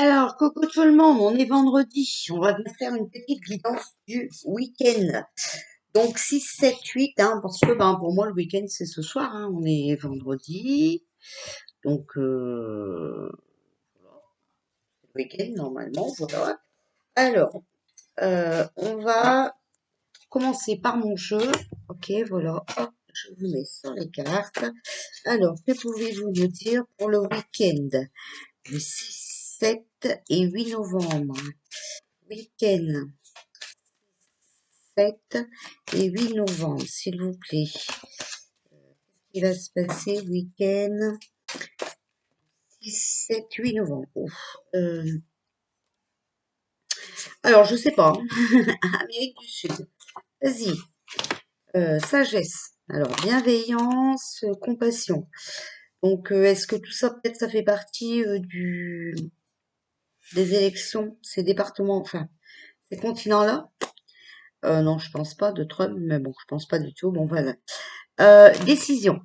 Alors, coucou tout le monde, on est vendredi. On va vous faire une petite guidance du week-end. Donc 6, 7, 8, hein, parce que pour moi le week-end c'est ce soir, hein, on est vendredi. Donc le week-end normalement, voilà. Alors, on va commencer par mon jeu. Ok, voilà. Hop, je vous mets sur les cartes. Alors, que pouvez-vous nous dire pour le week-end du 6, 7 et 8 novembre? Week-end 7 et 8 novembre, s'il vous plaît. Il va se passer week-end 6, 7, 8 novembre. Ouf. Alors, je sais pas. Amérique du Sud. Vas-y. Sagesse. Alors, bienveillance, compassion. Donc, est-ce que tout ça, peut-être, ça fait partie des élections, ces départements, enfin, ces continents-là? Non, je pense pas de Trump, mais bon, je pense pas du tout. Bon, voilà. Décision.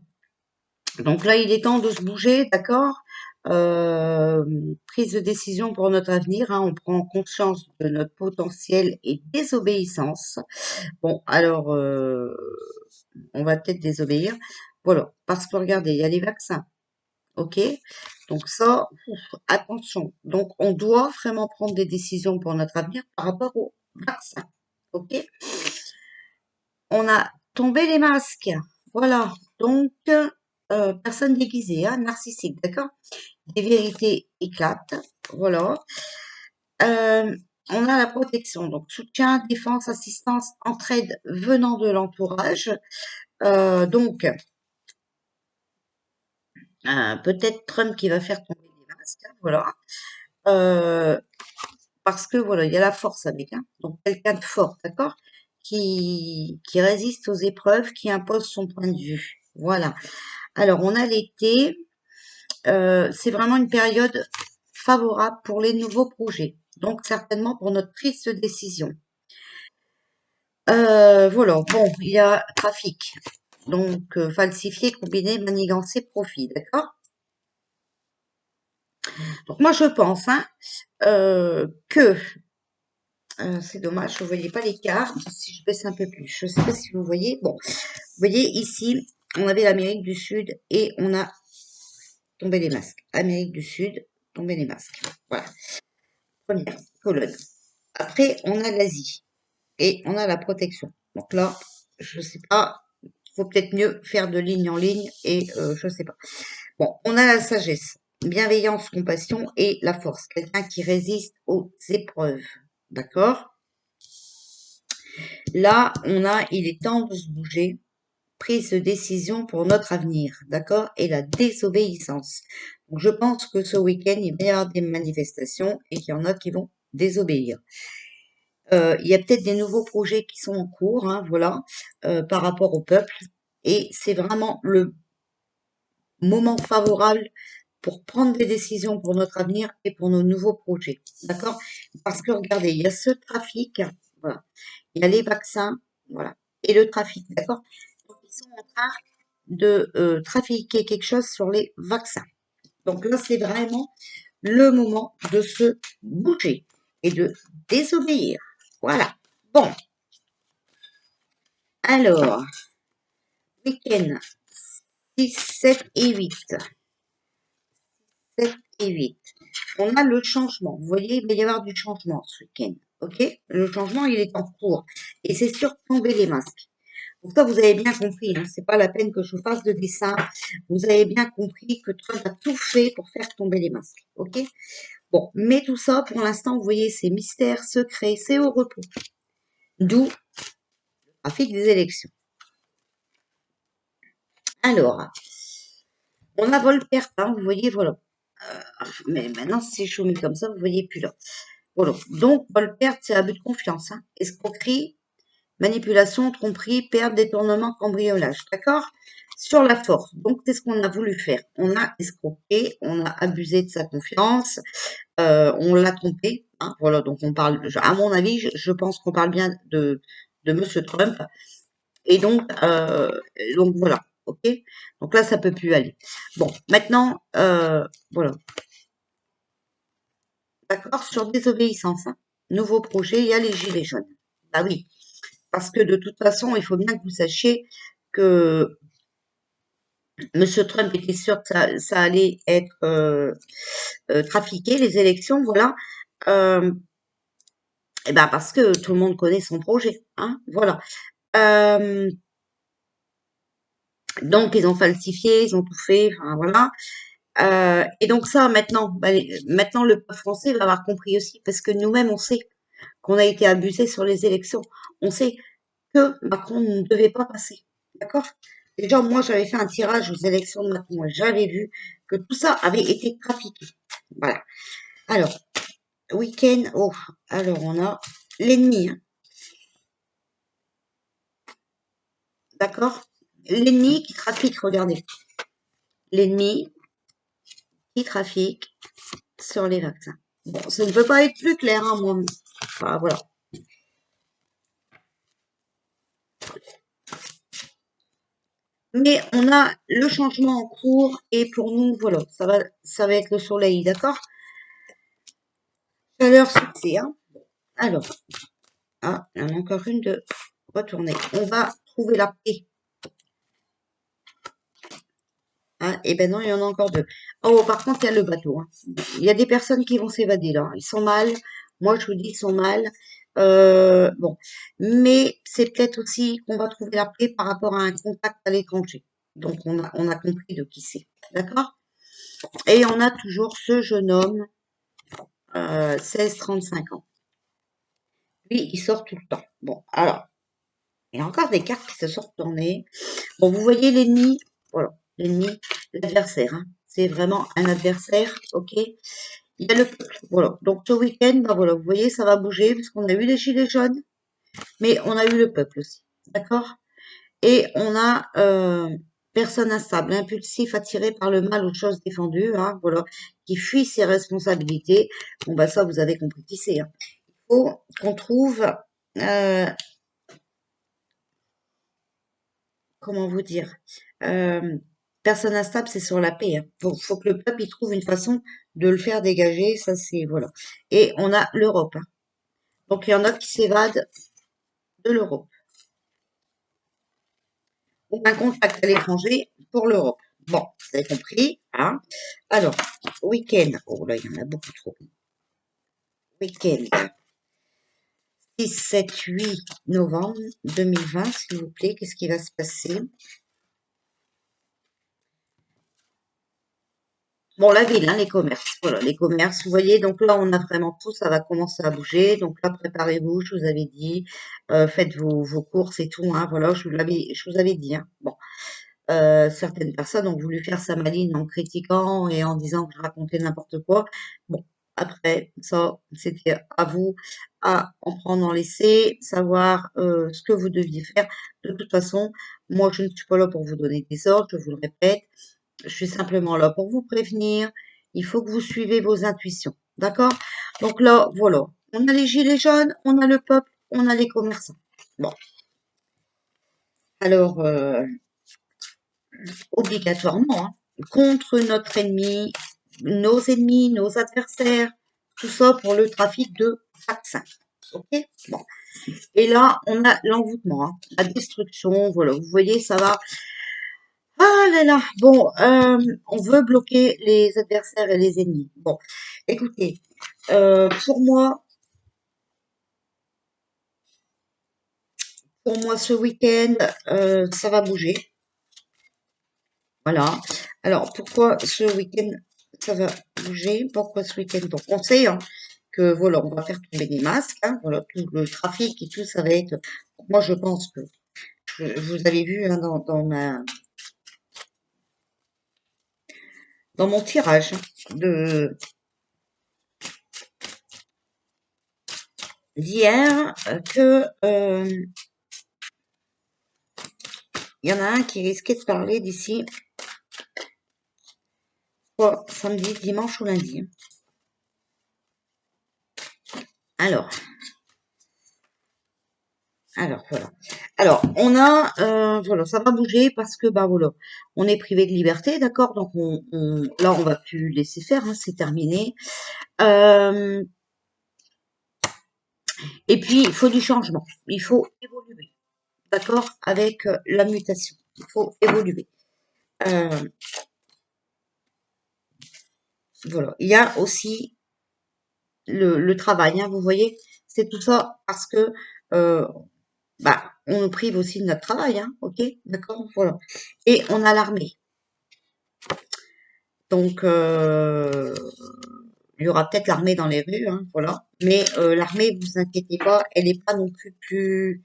Donc là, il est temps de se bouger, d'accord? Euh, Prise de décision pour notre avenir, hein, on prend conscience de notre potentiel et désobéissance. Bon, alors, on va peut-être désobéir. Voilà, parce que regardez, il y a les vaccins, ok? Donc ça, attention. Donc, on doit vraiment prendre des décisions pour notre avenir par rapport aux vaccins, ok? On a tombé les masques, voilà. Donc, personne déguisée, hein, narcissique, d'accord? Des vérités éclatent, voilà. Euh, on a la protection, donc soutien, défense, assistance, entraide venant de l'entourage. Donc, peut-être Trump qui va faire tomber les masques, hein, voilà. Euh, Parce que voilà, il y a la force avec, hein. Donc quelqu'un de fort, d'accord? Qui résiste aux épreuves, qui impose son point de vue. Voilà. Alors, on a l'été. C'est vraiment une période favorable pour les nouveaux projets. Donc, certainement pour notre prise de décision. Voilà. Bon, il y a trafic. Donc, falsifier, combiner, manigancer, profit. D'accord? Donc, moi, je pense que c'est dommage, vous ne voyez pas les cartes. Si je baisse un peu plus, je ne sais pas si vous voyez. Bon, vous voyez ici, on avait l'Amérique du Sud et on a tombé les masques. Amérique du Sud, tombé les masques. Voilà. Première colonne. Après, on a l'Asie et on a la protection. Donc là, je sais pas, faut peut-être mieux faire de ligne en ligne et je sais pas. Bon, on a la sagesse, bienveillance, compassion et la force. Quelqu'un qui résiste aux épreuves. D'accord? Là, on a, il est temps de se bouger, prise de décision pour notre avenir, d'accord? Et la désobéissance. Donc, je pense que ce week-end, il va y avoir des manifestations et qu'il y en a qui vont désobéir. Il y a peut-être des nouveaux projets qui sont en cours, hein, voilà, par rapport au peuple. Et c'est vraiment le moment favorable pour prendre des décisions pour notre avenir et pour nos nouveaux projets. D'accord? Parce que regardez, il y a ce trafic, voilà. Il y a les vaccins, voilà, et le trafic, d'accord? Donc, ils sont en train de trafiquer quelque chose sur les vaccins. Donc là, c'est vraiment le moment de se bouger et de désobéir. Voilà. Bon, alors, week-end 6, 7 et 8. 7 et 8. On a le changement. Vous voyez, il va y avoir du changement ce week-end. OK? Le changement, il est en cours. Et c'est sur tomber les masques. Donc ça, vous avez bien compris, hein, c'est pas la peine que je vous fasse de dessin. Vous avez bien compris que Trump a tout fait pour faire tomber les masques. OK? Bon, mais tout ça, pour l'instant, vous voyez, c'est mystère, secret, c'est au repos. D'où le trafic des élections. Alors, on a Volperte, hein, vous voyez, voilà. Mais maintenant, si je vous mets comme ça, vous voyez plus là. Voilà. Donc, Volperte, c'est abus de confiance, hein. Escroquerie, manipulation, tromperie, perte, détournement, cambriolage. D'accord? Sur la force. Donc, c'est ce qu'on a voulu faire. On a escroqué, on a abusé de sa confiance, on l'a trompé, hein. Voilà. Donc, on parle, à mon avis, je pense qu'on parle bien de Monsieur Trump. Et donc voilà. OK? Donc là, ça peut plus aller. Bon, maintenant, voilà. d'accord, sur désobéissance, hein. Nouveau projet, il y a les gilets jaunes. Bah oui, parce que de toute façon, il faut bien que vous sachiez que Monsieur Trump était sûr que ça allait être trafiqué, les élections, voilà. Euh, et ben parce que tout le monde connaît son projet, hein, voilà. Euh, donc ils ont falsifié, ils ont tout fait, enfin, voilà. Et donc ça, maintenant, maintenant le peuple français va avoir compris aussi, parce que nous-mêmes, on sait qu'on a été abusé sur les élections. On sait que Macron ne devait pas passer. D'accord? Déjà, moi, j'avais fait un tirage aux élections de Macron. J'avais vu que tout ça avait été trafiqué. Voilà. Alors, week-end. Oh, alors on a l'ennemi. Hein. D'accord? L'ennemi qui trafique, regardez. L'ennemi qui trafique sur les vaccins. Bon, ça ne peut pas être plus clair, hein, moi. Enfin, voilà. Mais on a le changement en cours et pour nous, voilà, ça va être le soleil, d'accord? Chaleur succès, hein. Alors, ah, il y en a encore une de retourner. On va trouver la paix. Ah, et ben non, il y en a encore deux. Oh, par contre, il y a le bateau. Hein. Il y a des personnes qui vont s'évader là. Ils sont mal. Moi, je vous dis, ils sont mal. Bon, mais c'est peut-être aussi qu'on va trouver la paix par rapport à un contact à l'étranger. Donc, on a compris de qui c'est. D'accord? Et on a toujours ce jeune homme, 16-35 ans. Lui, il sort tout le temps. Bon, alors, il y a encore des cartes qui se sont retournées. Bon, vous voyez l'ennemi, voilà, l'ennemi, l'adversaire, hein. C'est vraiment un adversaire, ok. Il y a le peuple, voilà. Donc ce week-end, bah voilà, vous voyez, ça va bouger parce qu'on a eu les gilets jaunes, mais on a eu le peuple aussi, d'accord. Et on a personne instable, impulsif, attiré par le mal aux choses défendues, hein, voilà, qui fuit ses responsabilités. Bon bah ça, vous avez compris qui c'est. Hein. Il faut qu'on trouve euh, comment vous dire, euh, personne instable, c'est sur la paix. Hein. Faut que le peuple il trouve une façon de le faire dégager. Ça c'est voilà. Et on a l'Europe. Hein. Donc il y en a qui s'évadent de l'Europe. On a un contact à l'étranger pour l'Europe. Bon, vous avez compris. Hein. Alors, week-end. Oh là, il y en a beaucoup trop. Week-end. 6, 7, 8 novembre 2020, s'il vous plaît. Qu'est-ce qui va se passer? Bon, la ville, hein, les commerces. Voilà, les commerces. Vous voyez, donc là, on a vraiment tout, ça va commencer à bouger. Donc là, préparez-vous, je vous avais dit. Faites vos courses et tout, hein. Voilà, je vous avais dit, hein. Bon, certaines personnes ont voulu faire sa maline en critiquant et en disant que je racontais n'importe quoi. Bon, après, ça, c'était à vous à en prendre en laisser, savoir ce que vous deviez faire. De toute façon, moi, je ne suis pas là pour vous donner des ordres, je vous le répète. Je suis simplement là pour vous prévenir. Il faut que vous suivez vos intuitions. D'accord? Donc là, voilà. On a les gilets jaunes, on a le peuple, on a les commerçants. Bon. Alors, obligatoirement, hein, contre notre ennemi, nos adversaires, tout ça pour le trafic de vaccins. Ok? Bon. Et là, on a l'envoûtement, hein, la destruction. Voilà. Vous voyez, ça va. Ah là là, bon, on veut bloquer les adversaires et les ennemis. Bon, écoutez, pour moi, ce week-end, ça va bouger. Voilà. Alors, pourquoi ce week-end, ça va bouger? Pourquoi ce week-end? Donc, on sait hein, que voilà, on va faire tomber des masques. Hein, voilà, tout le trafic et tout, ça va être. Moi, je pense que vous avez vu hein, dans mon tirage de d'hier que il y en a un qui risquait de parler d'ici soit samedi, dimanche ou lundi. Hein. Alors, Alors, voilà. Alors, on a, voilà, ça va bouger parce que, bah voilà, on est privé de liberté, d'accord? Donc, là, on va plus laisser faire, hein, c'est terminé. Euh, et puis, il faut du changement. Il faut évoluer, d'accord? Avec la mutation. Il faut évoluer. Euh, voilà. Il y a aussi le travail, hein, vous voyez? C'est tout ça parce que, euh, bah, on nous prive aussi de notre travail, hein, ok? D'accord? Voilà. Et on a l'armée. Donc, il y aura peut-être l'armée dans les rues, hein, voilà. Mais l'armée, vous inquiétez pas, elle n'est pas non plus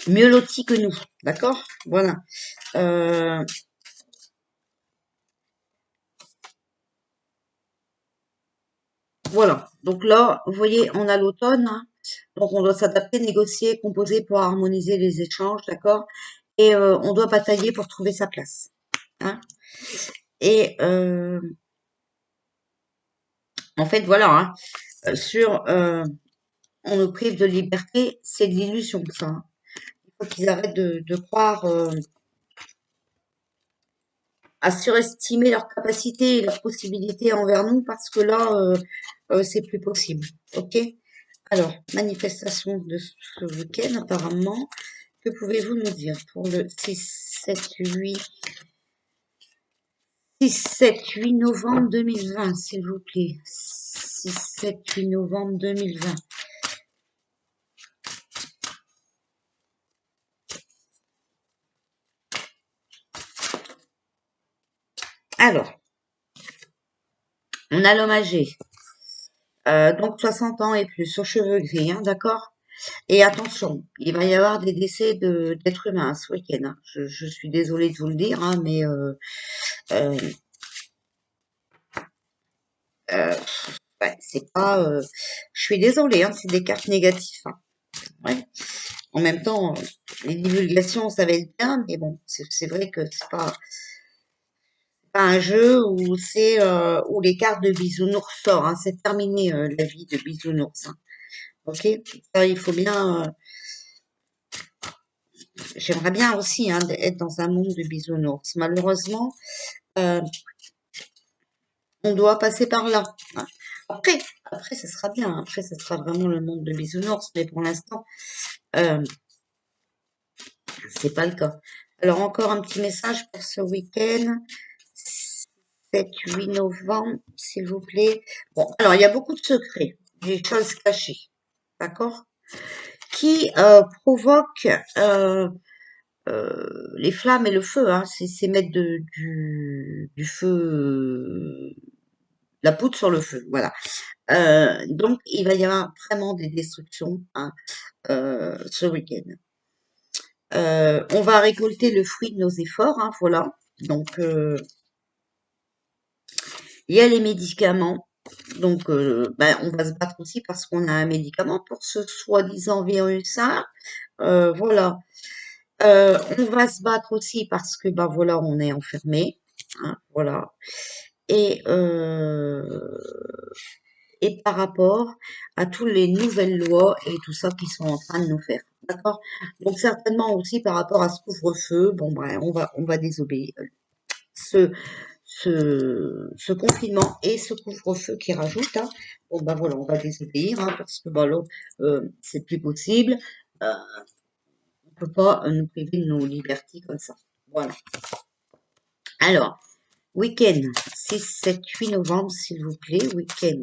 mieux lotie que nous, d'accord? Voilà. Euh, voilà. Donc là, vous voyez, on a l'automne, hein. Donc on doit s'adapter, négocier, composer pour harmoniser les échanges, d'accord? Et on doit batailler pour trouver sa place, hein. Et en fait, voilà, hein, sur on nous prive de liberté, c'est de l'illusion, ça, hein. Il faut qu'ils arrêtent de croire à surestimer leurs capacités et leurs possibilités envers nous parce que là, c'est plus possible. Ok? Alors, manifestation de ce week-end, apparemment. Que pouvez-vous nous dire pour le 6-7-8 novembre 2020, s'il vous plaît? 6-7-8 novembre 2020. Alors, on a l'homme âgé, donc 60 ans et plus, aux cheveux gris, hein, d'accord? Et attention, il va y avoir des décès d'êtres humains ce week-end, hein. Je suis désolée de vous le dire, hein, mais euh, euh, ouais, c'est pas. Je suis désolée, hein, c'est des cartes négatives, hein. Ouais. En même temps, les divulgations, ça va être bien, mais bon, c'est vrai que c'est pas un jeu où c'est où les cartes de bisounours sortent, hein. C'est terminé la vie de bisounours, hein. Ok, ça, il faut bien. J'aimerais bien aussi, hein, être dans un monde de bisounours. Malheureusement, euh, on doit passer par là, hein. Après, après, ce sera bien. Après, ce sera vraiment le monde de bisounours, mais pour l'instant, euh, c'est pas le cas. Alors, encore un petit message pour ce week-end. 7-8 novembre, s'il vous plaît. Bon, alors, il y a beaucoup de secrets, des choses cachées, d'accord? Qui provoquent les flammes et le feu, hein. C'est mettre du feu, la poudre sur le feu, voilà. Donc, il va y avoir vraiment des destructions, hein, ce week-end. On va récolter le fruit de nos efforts, hein, voilà. Donc, il y a les médicaments. Donc, ben, on va se battre aussi parce qu'on a un médicament pour ce soi-disant virus, hein. Voilà. On va se battre aussi parce que, ben voilà, on est enfermé, hein, voilà. Et, et par rapport à toutes les nouvelles lois et tout ça qui sont en train de nous faire. D'accord? Donc certainement aussi par rapport à ce couvre-feu, bon ben on va désobéir. Ce, ce confinement et ce couvre-feu qui rajoute, hein, bon ben voilà, on va désobéir, hein, parce que ben là, c'est plus possible. Euh, on peut pas nous priver de nos libertés comme ça. Voilà. Alors, week-end 6-7-8 novembre, s'il vous plaît. Week-end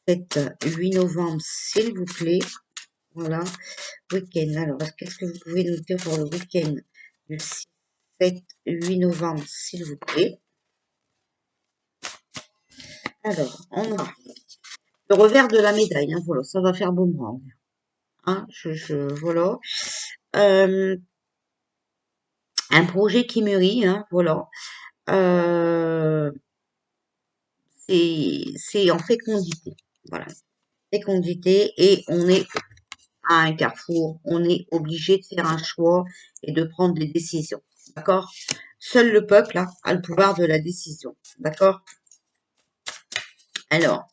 6-7-8 novembre, s'il vous plaît. Voilà. Week-end. Alors, qu'est-ce que vous pouvez nous dire pour le week-end du 6-7-8 novembre, s'il vous plaît? Alors, on a le revers de la médaille, hein, voilà, ça va faire boomerang. Hein, voilà. Euh, un projet qui mûrit, hein, voilà. Euh, c'est en fécondité. Voilà. Fécondité et on est à un carrefour. On est obligé de faire un choix et de prendre des décisions. D'accord? Seul le peuple, hein, a le pouvoir de la décision. D'accord? Alors,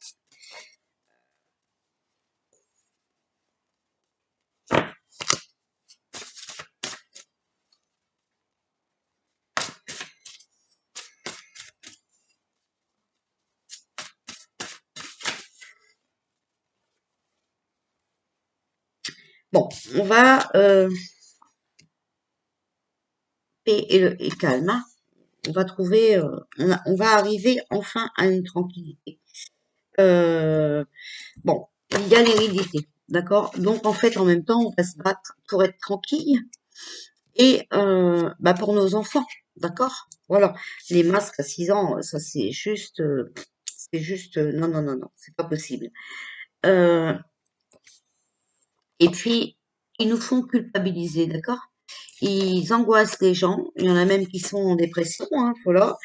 Bon, on va paix et calme, hein. On va trouver, on va arriver enfin à une tranquillité. Euh, bon, il y a l'hérédité, d'accord? Donc en fait, en même temps, on va se battre pour être tranquille et bah, pour nos enfants, d'accord? Voilà. Les masques à 6 ans, ça c'est juste, non, non, non, non, c'est pas possible. Euh, et puis, ils nous font culpabiliser, d'accord? Ils angoissent les gens. Il y en a même qui sont en dépression, hein, voilà,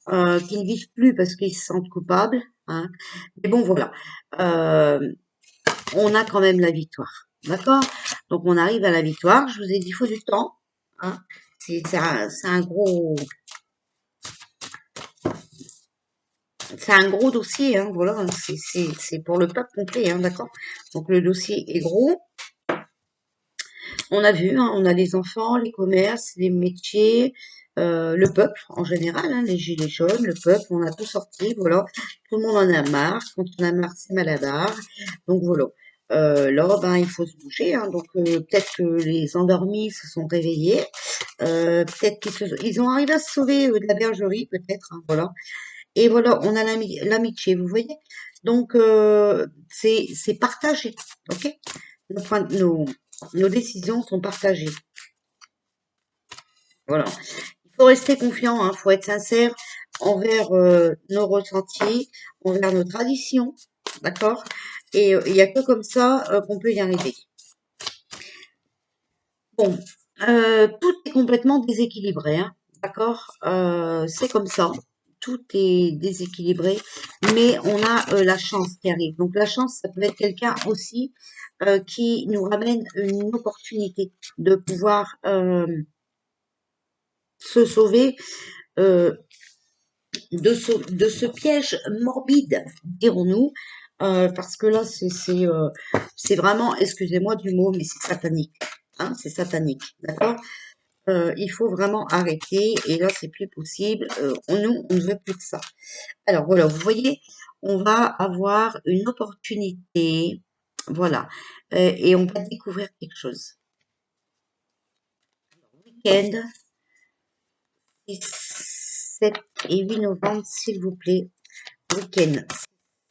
qui ne vivent plus parce qu'ils se sentent coupables, hein. Mais bon, voilà. Euh, on a quand même la victoire, d'accord? Donc on arrive à la victoire. Je vous ai dit, il faut du temps, hein. C'est un gros dossier, hein, voilà. C'est pour le peuple complet, hein, d'accord? Donc le dossier est gros. On a vu, hein, on a les enfants, les commerces, les métiers, le peuple en général, hein, les gilets jaunes, le peuple, on a tout sorti, voilà. Tout le monde en a marre. Quand on a marre, c'est mal à barre. Donc voilà. Là, ben, il faut se bouger, hein. Donc peut-être que les endormis se sont réveillés. Peut-être ils ont arrivé à se sauver de la bergerie, peut-être, hein, voilà. Et voilà, on a l'amitié, vous voyez. Donc c'est partagé, ok? Nos, points- nos, nos décisions sont partagées. Voilà. Il faut rester confiant, hein, faut être sincère envers nos ressentis, envers nos traditions, d'accord? Et il n'y a que comme ça qu'on peut y arriver. Bon, tout est complètement déséquilibré, hein, d'accord? C'est comme ça. Tout est déséquilibré, mais on a la chance qui arrive. Donc la chance, ça peut être quelqu'un aussi qui nous ramène une opportunité de pouvoir se sauver euh, de ce piège morbide, dirons-nous, parce que là, c'est vraiment, excusez-moi du mot, mais c'est satanique. Hein, c'est satanique, d'accord? Il faut vraiment arrêter, et là, c'est plus possible. Nous, on ne veut plus que ça. Alors voilà, vous voyez, on va avoir une opportunité, voilà, et on va découvrir quelque chose. Week-end, 6, 7 et 8 novembre, s'il vous plaît. Week-end,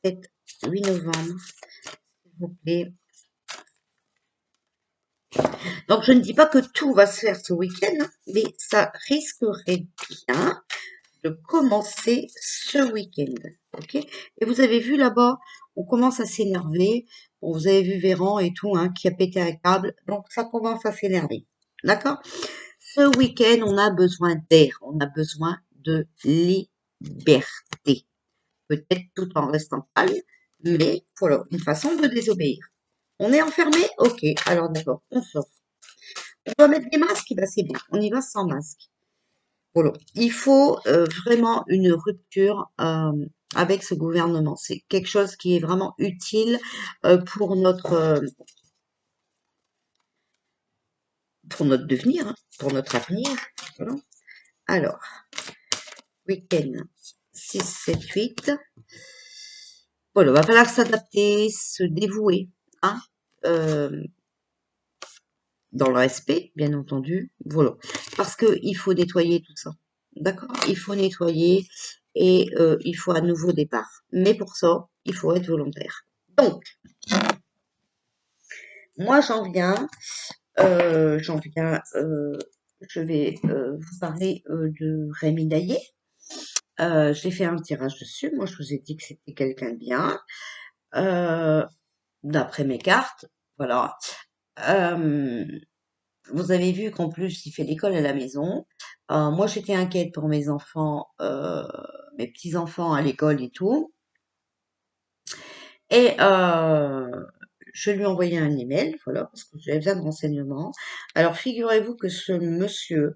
7, 8 novembre, s'il vous plaît. Donc, je ne dis pas que tout va se faire ce week-end, mais ça risquerait bien de commencer ce week-end. Ok? Et vous avez vu là-bas, on commence à s'énerver. Bon, vous avez vu Véran et tout, hein, qui a pété un câble. Donc, ça commence à s'énerver. D'accord? Ce week-end, on a besoin d'air. On a besoin de liberté. Peut-être tout en restant calme, mais voilà, une façon de désobéir. On est enfermé? Ok, alors d'accord, on sort. On doit mettre des masques? Ben c'est bien, on y va sans masque. Voilà. Il faut vraiment une rupture avec ce gouvernement. C'est quelque chose qui est vraiment utile pour notre devenir, hein, pour notre avenir. Voilà. Alors, week-end 6, 7, 8. Voilà, va falloir s'adapter, se dévouer, hein, euh, dans le respect, bien entendu. Voilà. Parce que il faut nettoyer tout ça. D'accord? Il faut nettoyer et il faut un nouveau départ. Mais pour ça, il faut être volontaire. Donc, moi, j'en viens, je vais vous parler de Rémi Daillé. J'ai fait un tirage dessus. Moi, je vous ai dit que c'était quelqu'un de bien. Euh, D'après mes cartes, voilà. Euh, Vous avez vu qu'en plus, il fait l'école à la maison. Moi, j'étais inquiète pour mes enfants, mes petits-enfants à l'école et tout. Et je lui ai envoyé un email, voilà, parce que j'avais besoin de renseignements. Alors, figurez-vous que ce monsieur,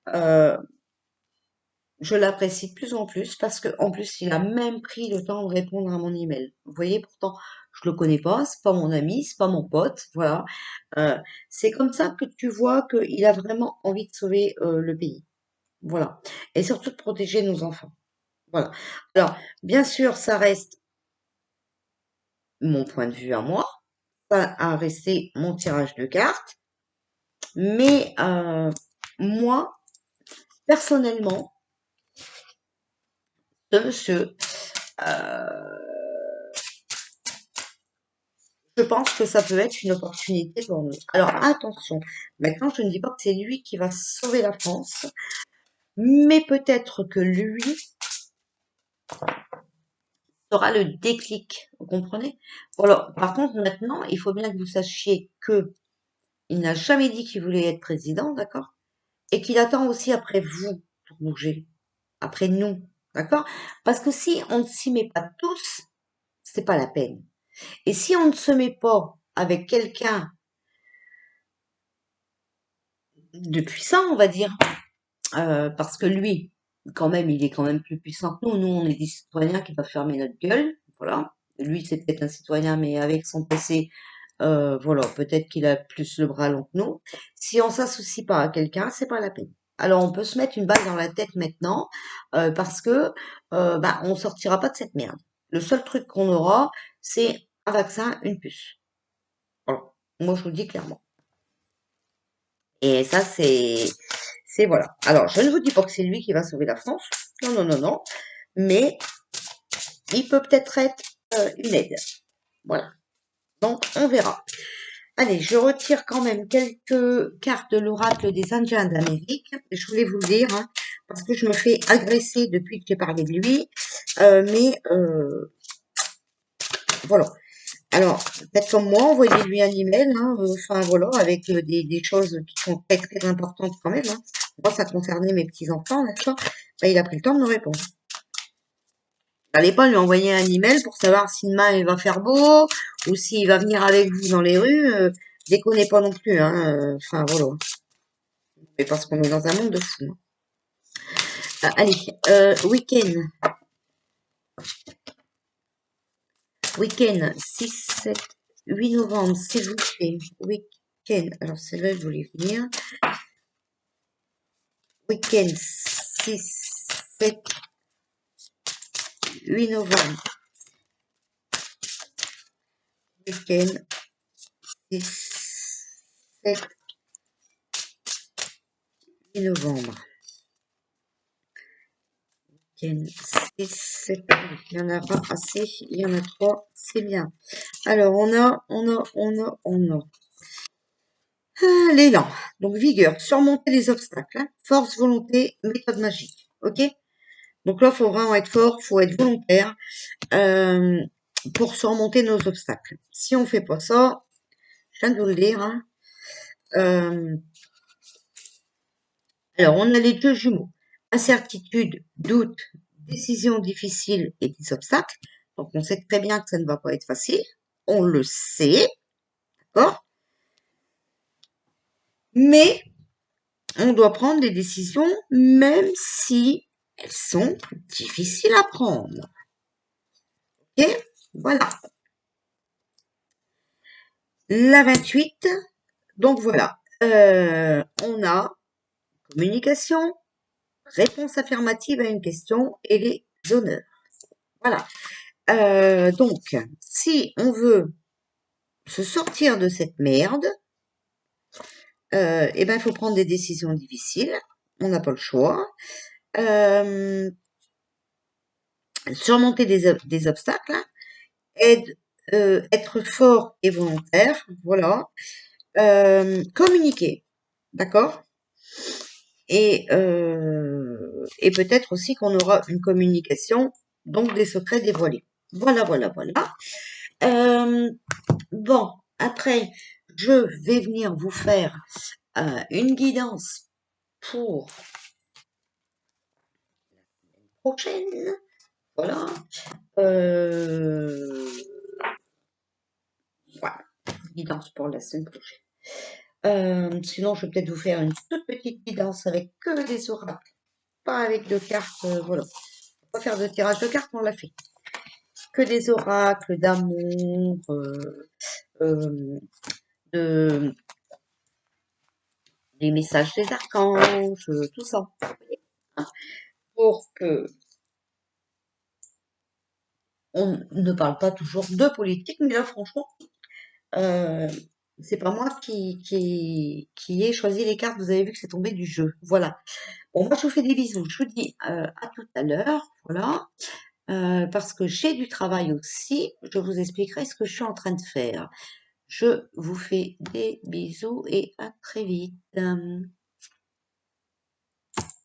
euh, je l'apprécie de plus en plus parce que en plus, il a même pris le temps de répondre à mon email. Vous voyez, pourtant, je le connais pas, c'est pas mon ami, c'est pas mon pote, voilà. Euh, c'est comme ça que tu vois qu'il a vraiment envie de sauver le pays. Voilà. Et surtout de protéger nos enfants. Voilà. Alors, bien sûr, ça reste mon point de vue à moi. ça a resté mon tirage de cartes. Mais moi, personnellement, ce monsieur, euh, je pense que ça peut être une opportunité pour nous. Alors attention, maintenant je ne dis pas que c'est lui qui va sauver la France, mais peut-être que lui sera le déclic, vous comprenez? Voilà. Par contre, maintenant, il faut bien que vous sachiez que il n'a jamais dit qu'il voulait être président, d'accord? Et qu'il attend aussi après vous pour bouger, après nous, d'accord? Parce que si on ne s'y met pas tous, c'est pas la peine. Et si on ne se met pas avec quelqu'un de puissant, on va dire, parce que lui, quand même, il est quand même plus puissant que nous. Nous, on est des citoyens qui peuvent fermer notre gueule, voilà. Lui, c'est peut-être un citoyen, mais avec son PC, voilà, peut-être qu'il a plus le bras long que nous. Si on s'associe pas à quelqu'un, c'est pas la peine. Alors, on peut se mettre une balle dans la tête maintenant, parce que, bah, on sortira pas de cette merde. Le seul truc qu'on aura, c'est un vaccin, une puce. Voilà. Moi, je vous le dis clairement. Et ça, c'est voilà. Alors, je ne vous dis pas que c'est lui qui va sauver la France. Non, non, non, non. Mais il peut peut-être être une aide. Voilà. Donc, on verra. Allez, je retire quand même quelques cartes de l'oracle des Indiens d'Amérique. Je voulais vous le dire, hein, parce que je me fais agresser depuis que j'ai parlé de lui. Mais voilà. Alors, faites comme moi, envoyez-lui un email, hein, enfin voilà, avec des choses qui sont très très importantes quand même. Hein. Moi, ça concernait mes petits-enfants, d'accord? Ben, il a pris le temps de me répondre. N'allez pas lui envoyer un email pour savoir si demain il va faire beau ou s'il va venir avec vous dans les rues. Déconnez pas non plus, hein. Enfin voilà. Mais parce qu'on est dans un monde de fous. Hein. Allez, week-end. Week-end 6, 7, 8 novembre, s'il vous plaît. Week-end. Alors celle-là, je voulais venir. Week-end 6, 7, 8 novembre. Week-end 6, 7, 8 novembre. Week-end 6, 7, il y en a pas assez, il y en a 3, c'est bien. Alors, on a. L'élan. Donc, vigueur, surmonter les obstacles. Hein. Force, volonté, méthode magique. Ok? Donc là, il faut vraiment être fort, il faut être volontaire euh, pour surmonter nos obstacles. Si on fait pas ça, je viens de vous le dire, hein, alors, on a les deux jumeaux. Incertitude, doute, décision difficile et des obstacles. Donc, on sait très bien que ça ne va pas être facile. On le sait, d'accord? Mais on doit prendre des décisions même si elles sont difficiles à prendre. Ok? Voilà. La 28. Donc, voilà. On a communication, réponse affirmative à une question et les honneurs. Voilà. Donc, si on veut se sortir de cette merde, eh ben, il faut prendre des décisions difficiles. On n'a pas le choix. Euh, surmonter des obstacles. Hein. Être fort et volontaire. Voilà. Communiquer. D'accord. Et peut-être aussi qu'on aura une communication, donc des secrets dévoilés. Voilà, voilà, voilà. Euh, bon, après, je vais venir vous faire une guidance pour la prochaine. Voilà. Euh, voilà. Guidance pour la semaine prochaine. Sinon, je vais peut-être vous faire une toute petite guidance avec que des oracles, pas avec de cartes. Voilà. On va pas faire de tirage de cartes, on l'a fait. Que des oracles d'amour, euh, de, des messages des archanges, tout ça. Hein, pour que on ne parle pas toujours de politique, mais là, franchement, Euh, c'est pas moi qui ai choisi les cartes. Vous avez vu que c'est tombé du jeu. Voilà. Bon, moi, je vous fais des bisous. Je vous dis à tout à l'heure. Voilà. Parce que j'ai du travail aussi. Je vous expliquerai ce que je suis en train de faire. Je vous fais des bisous et à très vite.